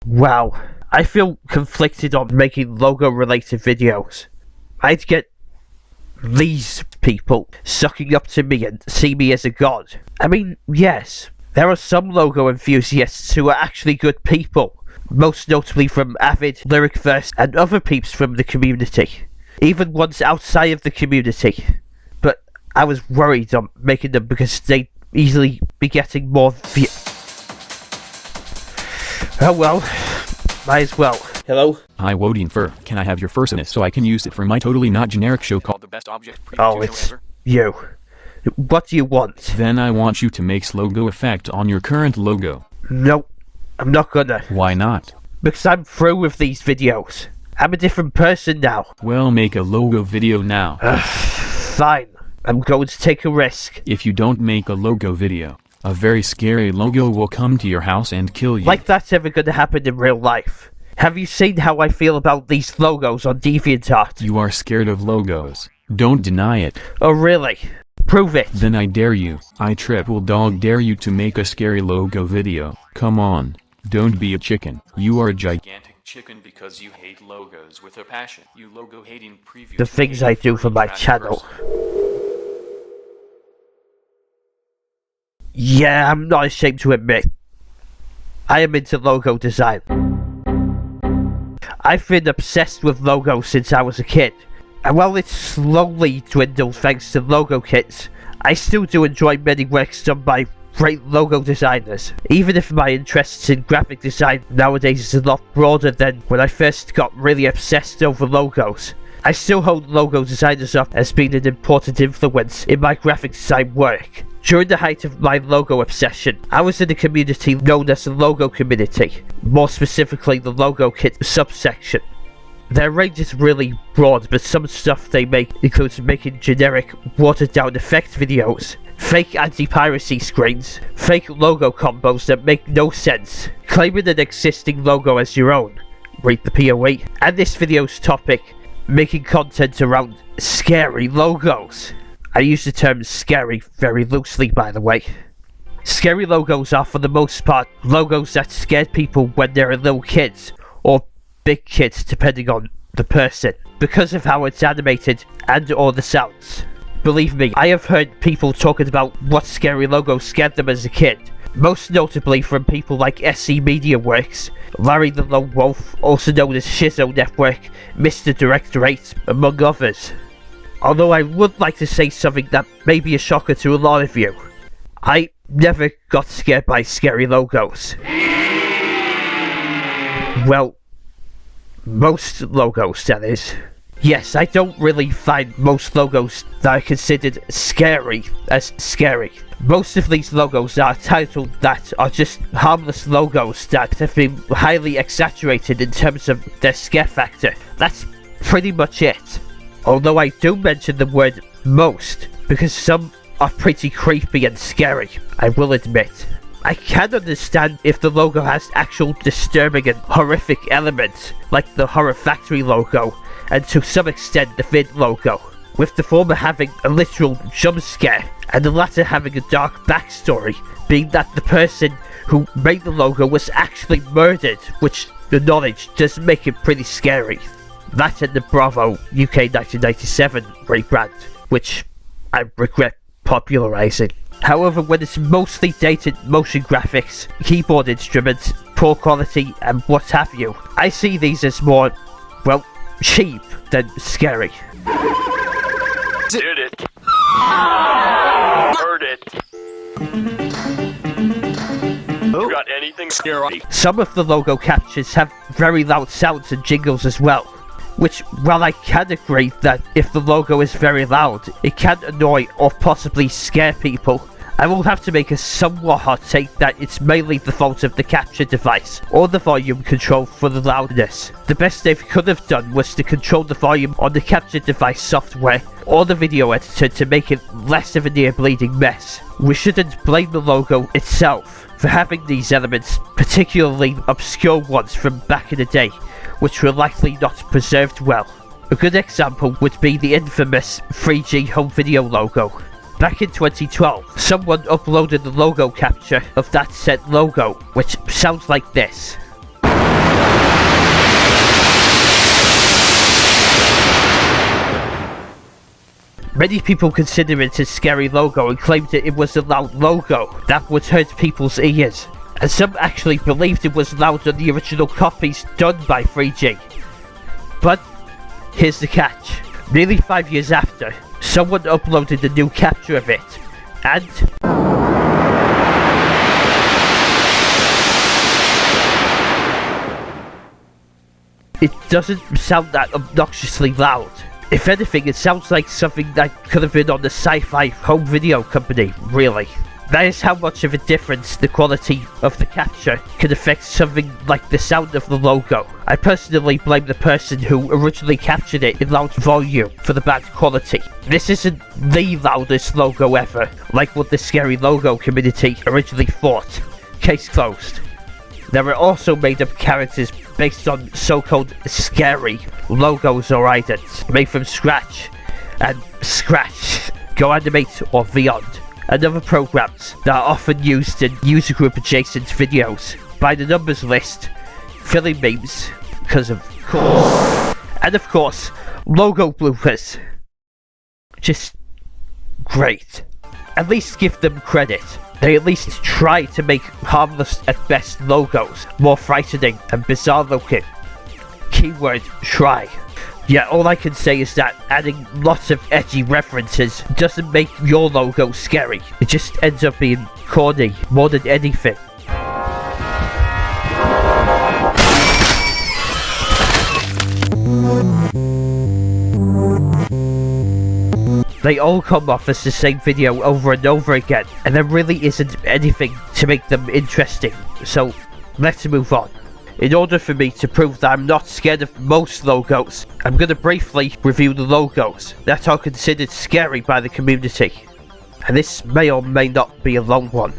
Wow, I feel conflicted on making logo related videos. I'd get these people sucking up to me and see me as a god. I mean, yes, there are some logo enthusiasts who are actually good people, most notably from Avid, Lyric Verse, and other peeps from the community, even ones outside of the community. But I was worried on making them because they'd easily be getting more oh well, might as well. Hello? Hi Wodi and Fur, can I have your firstness so I can use it for my totally not generic show called The Best Object Oh, it's you. What do you want? Then I want you to make logo effect on your current logo. Nope, I'm not gonna. Why not? Because I'm through with these videos. I'm a different person now. Well, make a logo video now. Fine, I'm going to take a risk. If you don't make a logo video, a very scary logo will come to your house and kill you. Like that's ever gonna happen in real life. Have you seen how I feel about these logos on DeviantArt? You are scared of logos. Don't deny it. Oh really? Prove it. Then I dare you. I triple dog dare you to make a scary logo video. Come on. Don't be a chicken. You are a gigantic chicken because you hate logos with a passion. You logo hating preview. The things I do for my channel. Yeah, I'm not ashamed to admit, I am into logo design. I've been obsessed with logos since I was a kid, and while it's slowly dwindled thanks to logo kits, I still do enjoy many works done by great logo designers. Even if my interests in graphic design nowadays is a lot broader than when I first got really obsessed over logos, I still hold logo designers up as being an important influence in my graphic design work. During the height of my logo obsession, I was in a community known as the logo community, more specifically the logo kit subsection. Their range is really broad, but some stuff they make includes making generic watered down effect videos, fake anti-piracy screens, fake logo combos that make no sense, claiming an existing logo as your own, read the POE, and this video's topic, making content around scary logos. I use the term scary very loosely, by the way. Scary logos are for the most part logos that scared people when they were little kids, or big kids depending on the person, because of how it's animated and or the sounds. Believe me, I have heard people talking about what scary logos scared them as a kid, most notably from people like SC Media Works, Larry the Lone Wolf, also known as Shizzo Network, Mr. Director 8, among others. Although I would like to say something that may be a shocker to a lot of you. I never got scared by scary logos. Well, most logos, that is. Yes, I don't really find most logos that are considered scary as scary. Most of these logos are titled that are just harmless logos that have been highly exaggerated in terms of their scare factor. That's pretty much it. Although I do mention the word most, because some are pretty creepy and scary, I will admit. I can understand if the logo has actual disturbing and horrific elements, like the Horror Factory logo, and to some extent the Vid logo, with the former having a literal jump scare, and the latter having a dark backstory, being that the person who made the logo was actually murdered, which the knowledge does make it pretty scary. That and the Bravo UK 1997 rebrand, which I regret popularising. However, when it's mostly dated motion graphics, keyboard instruments, poor quality and what have you, I see these as more, well, cheap than scary. Did it. Heard it. You got anything scary? Some of the logo captions have very loud sounds and jingles as well, which, while I can agree that if the logo is very loud, it can annoy or possibly scare people, I will have to make a somewhat hot take that it's mainly the fault of the capture device, or the volume control for the loudness. The best they could have done was to control the volume on the capture device software, or the video editor to make it less of a near bleeding mess. We shouldn't blame the logo itself for having these elements, particularly obscure ones from back in the day, which were likely not preserved well. A good example would be the infamous 3G home video logo. Back in 2012, someone uploaded the logo capture of that said logo, which sounds like this. Many people consider it a scary logo and claimed that it was a loud logo that would hurt people's ears. And some actually believed it was loud on the original copies done by 3G. But here's the catch. Nearly 5 years after, someone uploaded a new capture of it, and it doesn't sound that obnoxiously loud. If anything, it sounds like something that could have been on the sci-fi home video company, really. That is how much of a difference the quality of the capture can affect something like the sound of the logo. I personally blame the person who originally captured it in loud volume for the bad quality. This isn't the loudest logo ever, like what the scary logo community originally thought. Case closed. There are also made up characters based on so-called scary logos or items made from scratch and Scratch, Go Animate or Beyond, and other programs that are often used in user group adjacent videos. By the numbers list, filling memes, because of course, and of course, logo bloopers. Just great. At least give them credit. They at least try to make harmless at best logos more frightening and bizarre looking. Keyword try. Yeah, all I can say is that adding lots of edgy references doesn't make your logo scary. It just ends up being corny more than anything. They all come off as the same video over and over again, and there really isn't anything to make them interesting, so let's move on. In order for me to prove that I'm not scared of most logos, I'm going to briefly review the logos that are considered scary by the community. And this may or may not be a long one.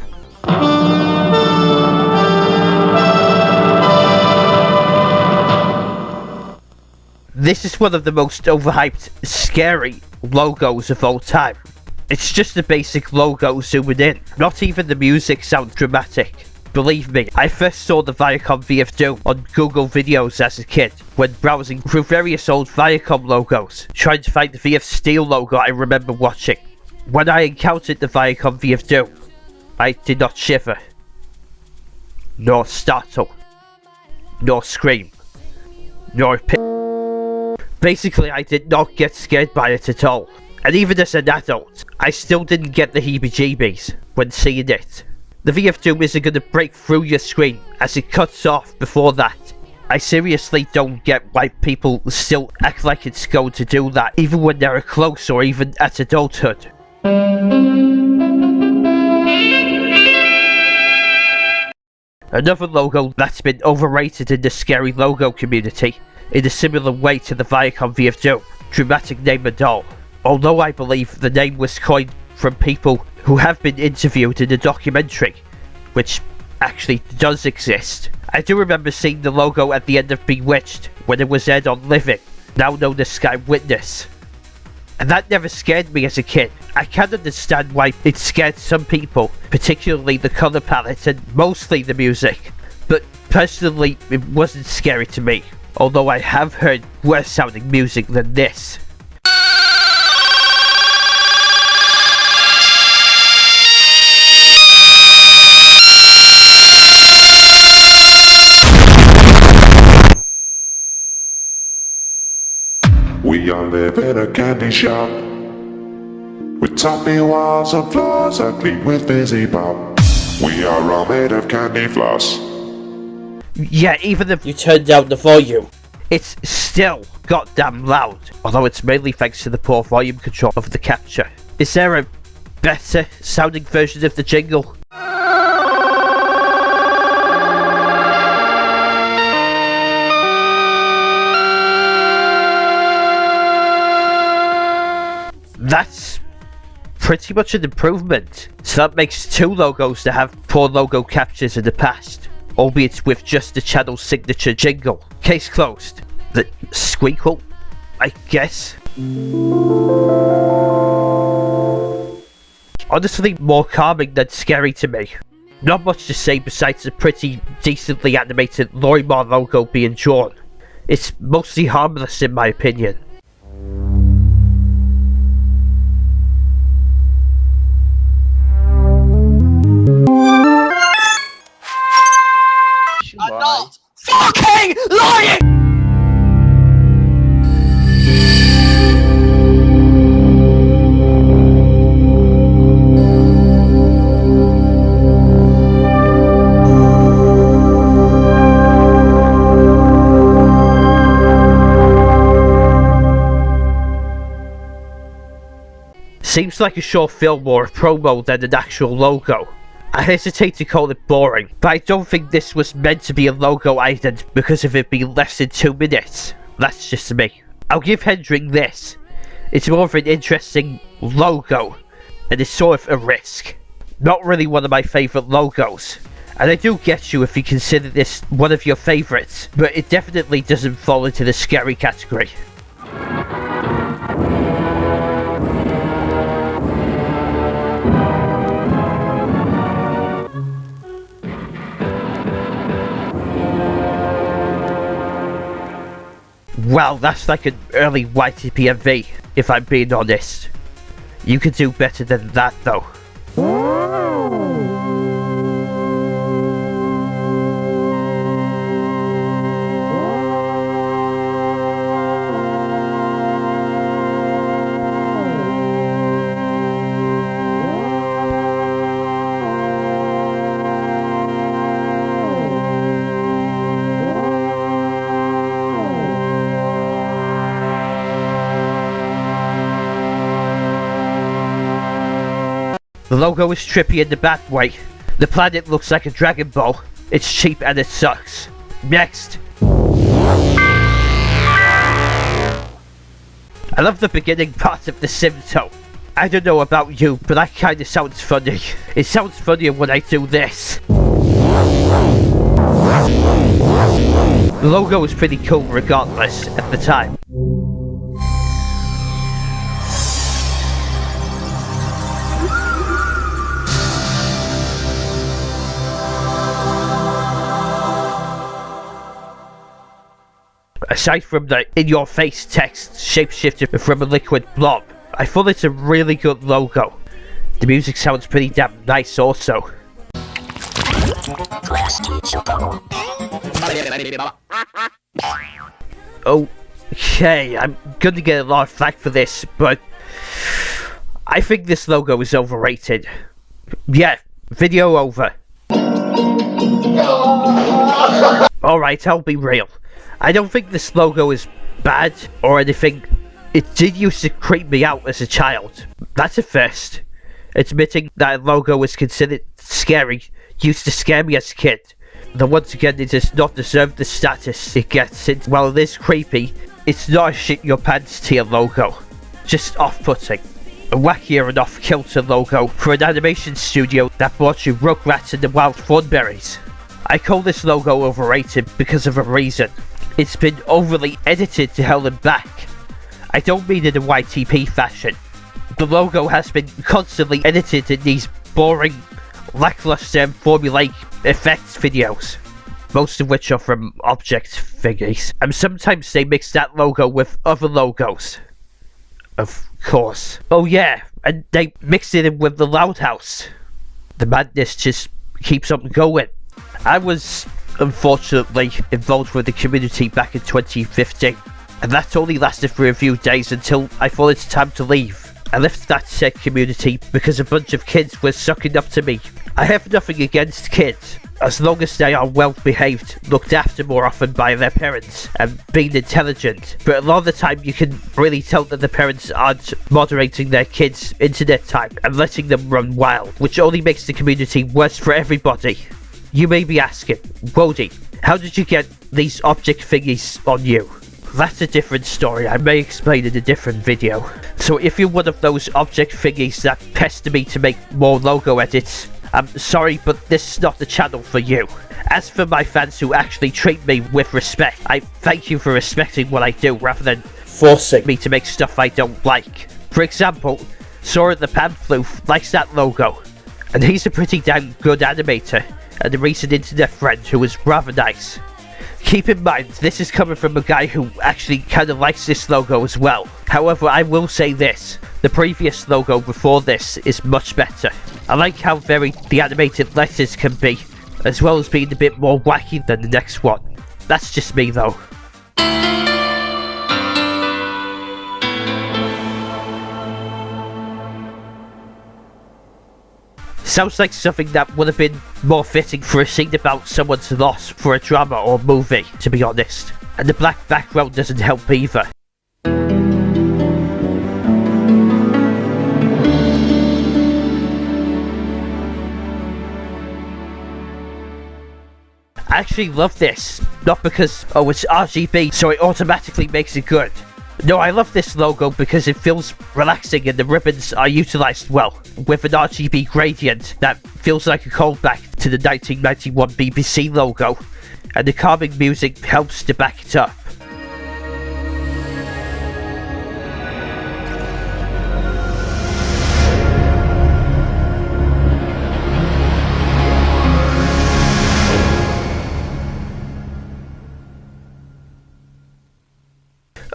This is one of the most overhyped, scary logos of all time. It's just a basic logo zooming in. Not even the music sounds dramatic. Believe me, I first saw the Viacom VF2 on Google Videos as a kid, when browsing through various old Viacom logos, trying to find the VF Steel logo I remember watching. When I encountered the Viacom VF2, I did not shiver, nor startle, nor scream, nor Basically, I did not get scared by it at all. And even as an adult, I still didn't get the heebie-jeebies when seeing it. The VF2 isn't going to break through your screen as it cuts off before that. I seriously don't get why people still act like it's going to do that, even when they're close or even at adulthood. Another logo that's been overrated in the scary logo community, in a similar way to the Viacom VF2, Dramatic Name and All. Although I believe the name was coined from people who have been interviewed in a documentary, which actually does exist. I do remember seeing the logo at the end of Bewitched when it was aired on Living, now known as Sky Witness. And that never scared me as a kid. I can understand why it scared some people, particularly the colour palette and mostly the music. But personally, it wasn't scary to me. Although I have heard worse sounding music than this. We all live in a candy shop with toppy walls and floors ugly with busy pop. We are all made of candy floss. Yeah, even if you turn down the volume, it's still goddamn loud, although it's mainly thanks to the poor volume control of the capture. Is there a better sounding version of the jingle? That's pretty much an improvement. So that makes two logos that have poor logo captures in the past, albeit with just the channel's signature jingle. Case closed. The squeakle, I guess. Honestly, more calming than scary to me. Not much to say besides a pretty decently animated Lorimar logo being drawn. It's mostly harmless in my opinion. I'm not fucking lying! Seems like a short film or a promo than an actual logo. I hesitate to call it boring, but I don't think this was meant to be a logo either because of it being less than 2 minutes. That's just me. I'll give Hendrik this. It's more of an interesting logo, and it's sort of a risk. Not really one of my favourite logos, and I do get you if you consider this one of your favourites, but it definitely doesn't fall into the scary category. Well, that's like an early YTPMV, if I'm being honest. You could do better than that though. The logo is trippy in the bad way. The planet looks like a Dragon Ball. It's cheap and it sucks. Next. I love the beginning part of the Simto. I don't know about you, but that kinda sounds funny. It sounds funnier when I do this. The logo was pretty cool regardless at the time. Aside from the in-your-face text shapeshifted from a liquid blob, I thought it's a really good logo. The music sounds pretty damn nice also. Okay, I'm gonna get a lot of flack for this, but I think this logo is overrated. Yeah, video over. Alright, I'll be real. I don't think this logo is bad or anything. It did used to creep me out as a child. That's a first. Admitting that a logo is considered scary used to scare me as a kid. Though once again it does not deserve the status it gets since while it is creepy, it's not a shit your pants tier logo. Just off-putting. A wackier and off-kilter logo for an animation studio that brought you Rugrats and the Wild Thornberries. I call this logo overrated because of a reason. It's been overly edited to hell and back. I don't mean in a YTP fashion. The logo has been constantly edited in these boring, lackluster and formulaic effects videos. Most of which are from object figures. And sometimes they mix that logo with other logos. Of course. Oh yeah, and they mix it in with the Loud House. The madness just keeps on going. I was unfortunately involved with the community back in 2015, and that only lasted for a few days until I thought it's time to leave. I left that said community because a bunch of kids were sucking up to me. I have nothing against kids, as long as they are well behaved, looked after more often by their parents, and being intelligent, but a lot of the time you can really tell that the parents aren't moderating their kids' internet time and letting them run wild, which only makes the community worse for everybody. You may be asking, Wodi, how did you get these object thingies on you? That's a different story, I may explain in a different video. So if you're one of those object thingies that pester me to make more logo edits, I'm sorry, but this is not the channel for you. As for my fans who actually treat me with respect, I thank you for respecting what I do rather than forcing me to make stuff I don't like. For example, Sora the Pamfloof likes that logo. and he's a pretty damn good animator and a recent internet friend who was rather nice. Keep in mind, this is coming from a guy who actually kind of likes this logo as well. However, I will say this, the previous logo before this is much better. I like how varied the animated letters can be, as well as being a bit more wacky than the next one. That's just me though. Sounds like something that would have been more fitting for a scene about someone's loss for a drama or movie, to be honest. And the black background doesn't help either. I actually love this, not because, oh, it's RGB, so it automatically makes it good. No, I love this logo because it feels relaxing and the ribbons are utilised well, with an RGB gradient that feels like a callback to the 1991 BBC logo, and the calming music helps to back it up.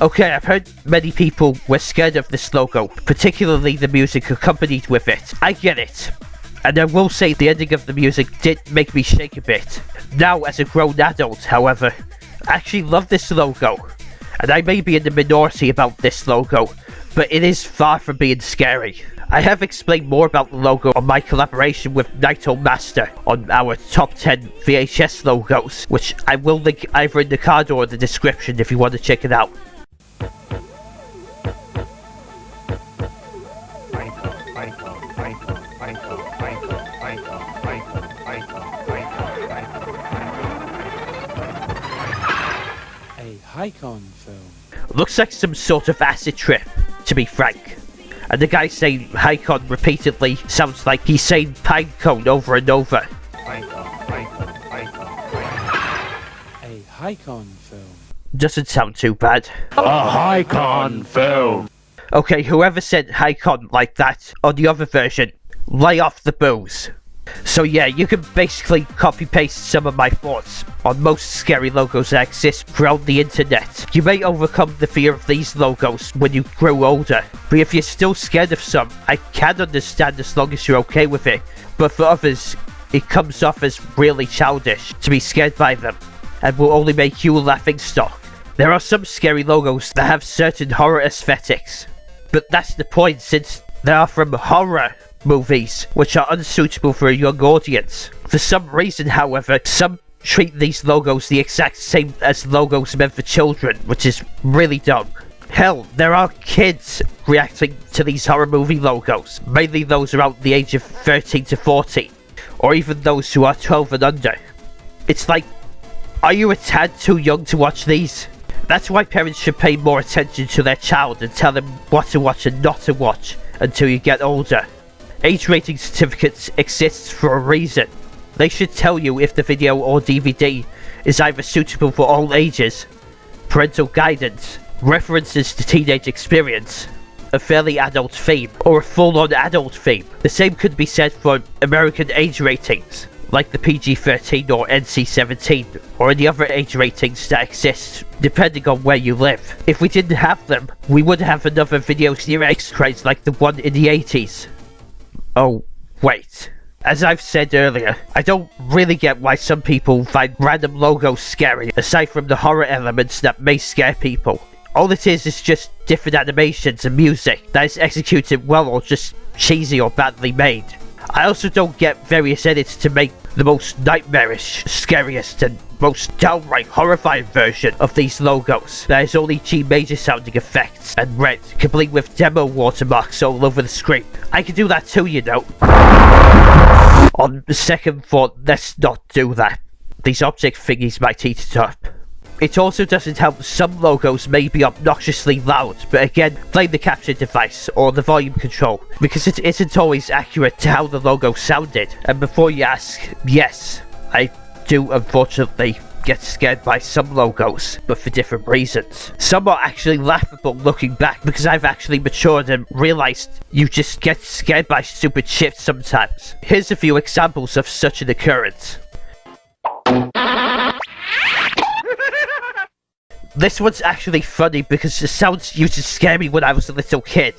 Okay, I've heard many people were scared of this logo, particularly the music accompanied with it. I get it. And I will say the ending of the music did make me shake a bit. Now, as a grown adult, however, I actually love this logo. And I may be in the minority about this logo, but it is far from being scary. I have explained more about the logo on my collaboration with Night Master on our top 10 VHS logos, which I will link either in the card or in the description if you want to check it out. Icon film. Looks like some sort of acid trip, to be frank. And the guy saying Icon repeatedly sounds like he's saying pinecone over and over. A Icon film. Doesn't sound too bad. A Icon film. Okay, whoever said Icon like that on the other version, lay off the booze. So yeah, you can basically copy-paste some of my thoughts on most scary logos that exist throughout the internet. You may overcome the fear of these logos when you grow older, but if you're still scared of some, I can understand as long as you're okay with it. But for others, it comes off as really childish to be scared by them, and will only make you a laughing stock. There are some scary logos that have certain horror aesthetics, but that's the point since they are from horror movies, which are unsuitable for a young audience. For some reason, however, some treat these logos the exact same as logos meant for children, which is really dumb. Hell, there are kids reacting to these horror movie logos, mainly those around the age of 13 to 14, or even those who are 12 and under. It's like, are you a tad too young to watch these? That's why parents should pay more attention to their child and tell them what to watch and not to watch until you get older. Age rating certificates exist for a reason. They should tell you if the video or DVD is either suitable for all ages, parental guidance, references to teenage experience, a fairly adult theme, or a full-on adult theme. The same could be said for American age ratings, like the PG-13 or NC-17, or any other age ratings that exist, depending on where you live. If we didn't have them, we would have another video series craze like the one in the 80s. Oh, wait. As I've said earlier, I don't really get why some people find random logos scary, aside from the horror elements that may scare people. All it is just different animations and music that is executed well or just cheesy or badly made. I also don't get various edits to make the most nightmarish, scariest, and most downright horrifying version of these logos. There is only G major sounding effects and red, complete with demo watermarks all over the screen. I can do that too, you know. On the second thought, let's not do that. These object thingies might eat it up. It also doesn't help some logos may be obnoxiously loud, but again, blame the capture device or the volume control, because it isn't always accurate to how the logo sounded. And before you ask, yes, I do unfortunately get scared by some logos, but for different reasons. Some are actually laughable looking back because I've actually matured and realized you just get scared by stupid shit sometimes. Here's a few examples of such an occurrence. This one's actually funny because the sounds used to scare me when I was a little kid.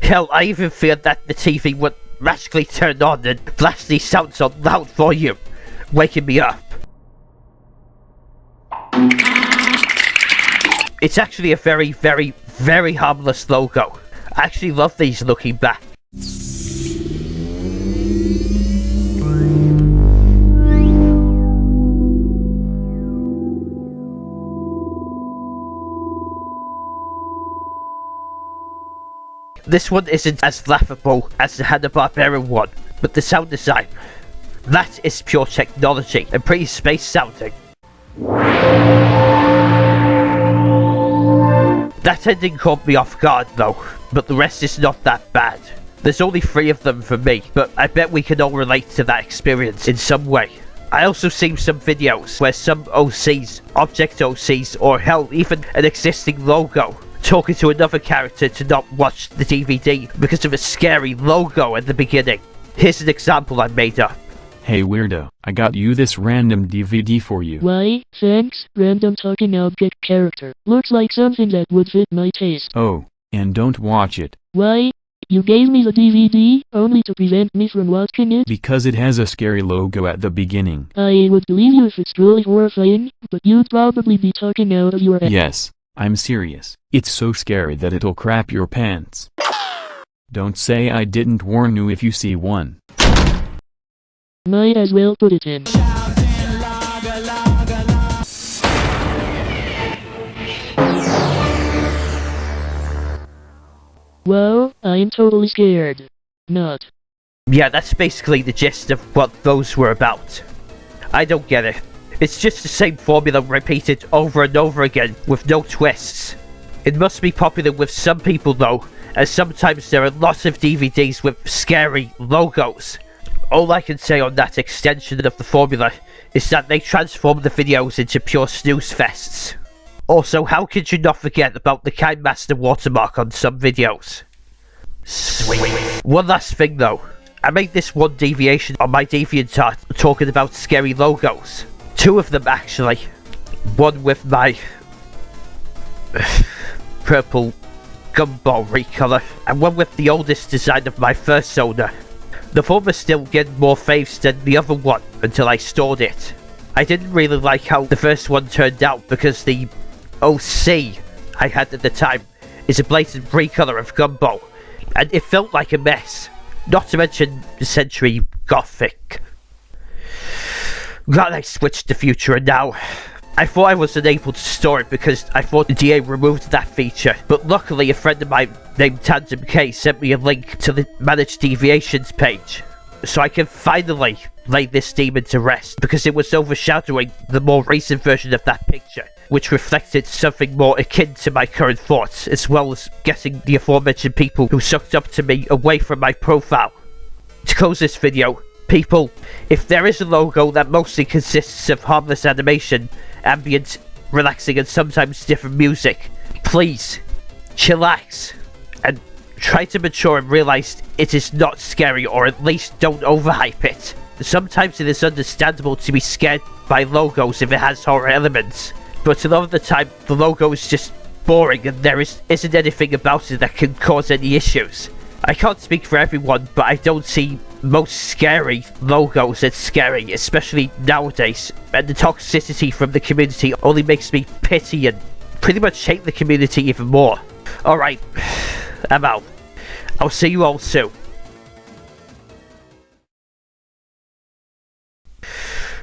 Hell, I even feared that the TV would magically turn on and blast these sounds on loud volume, waking me up. It's actually a very, very, very harmless logo. I actually love these looking back. This one isn't as laughable as the Hanna-Barbera one, but the sound design, that is pure technology and pretty space sounding. That ending caught me off guard though, but the rest is not that bad. There's only 3 of them for me, but I bet we can all relate to that experience in some way. I also seen some videos where some OCs, object OCs, or hell, even an existing logo, talking to another character to not watch the DVD because of a scary logo at the beginning. Here's an example I made up. Hey weirdo, I got you this random DVD for you. Why, thanks, random talking object character. Looks like something that would fit my taste. Oh, and don't watch it. Why? You gave me the DVD, only to prevent me from watching it? Because it has a scary logo at the beginning. I would believe you if it's truly horrifying, but you'd probably be talking out of your ass. Yes, I'm serious. It's so scary that it'll crap your pants. Don't say I didn't warn you if you see one. Might as well put it in. Well, I'm totally scared. Not. Yeah, that's basically the gist of what those were about. I don't get it. It's just the same formula repeated over and over again with no twists. It must be popular with some people though, as sometimes there are lots of DVDs with scary logos. All I can say on that extension of the formula is that they transform the videos into pure snooze fests. Also, how could you not forget about the Kindmaster watermark on some videos? Sweet. One last thing though, I made this one deviation on my DeviantArt talking about scary logos. 2 of them actually. One with my purple gumball recolor, and one with the oldest design of my first owner. The former still getting more faves than the other one until I stored it. I didn't really like how the first one turned out because the OC I had at the time is a blatant recolor of gumball, and it felt like a mess. Not to mention Century Gothic. Glad I switched to Future now. I thought I was unable to store it because I thought the DA removed that feature, but luckily a friend of mine named Tandem K sent me a link to the Managed Deviations page, so I can finally lay this demon to rest because it was overshadowing the more recent version of that picture, which reflected something more akin to my current thoughts, as well as getting the aforementioned people who sucked up to me away from my profile. To close this video, people, if there is a logo that mostly consists of harmless animation, ambient, relaxing and sometimes different music, please, chillax, and try to mature and realize it is not scary, or at least don't overhype it. Sometimes it is understandable to be scared by logos if it has horror elements, but a lot of the time the logo is just boring and there isn't anything about it that can cause any issues. I can't speak for everyone, but I don't see most scary logos as scary, especially nowadays, and the toxicity from the community only makes me pity and pretty much hate the community even more. Alright, I'm out. I'll see you all soon.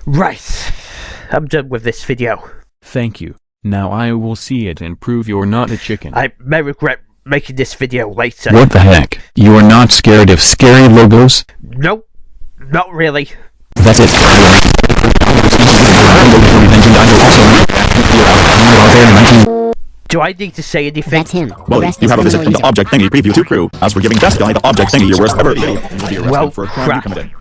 Right, I'm done with this video. Thank you. Now I will see it and prove you're not a chicken. I may regret making this video later. What the heck? You are not scared of scary logos? Nope, not really. That's it. Do I need to say anything? That's him. Wodi, you have a visit from the Object Thingy Preview 2 crew. As for giving Best Guy the Object Thingy your worst ever. Well, for a crime you committed.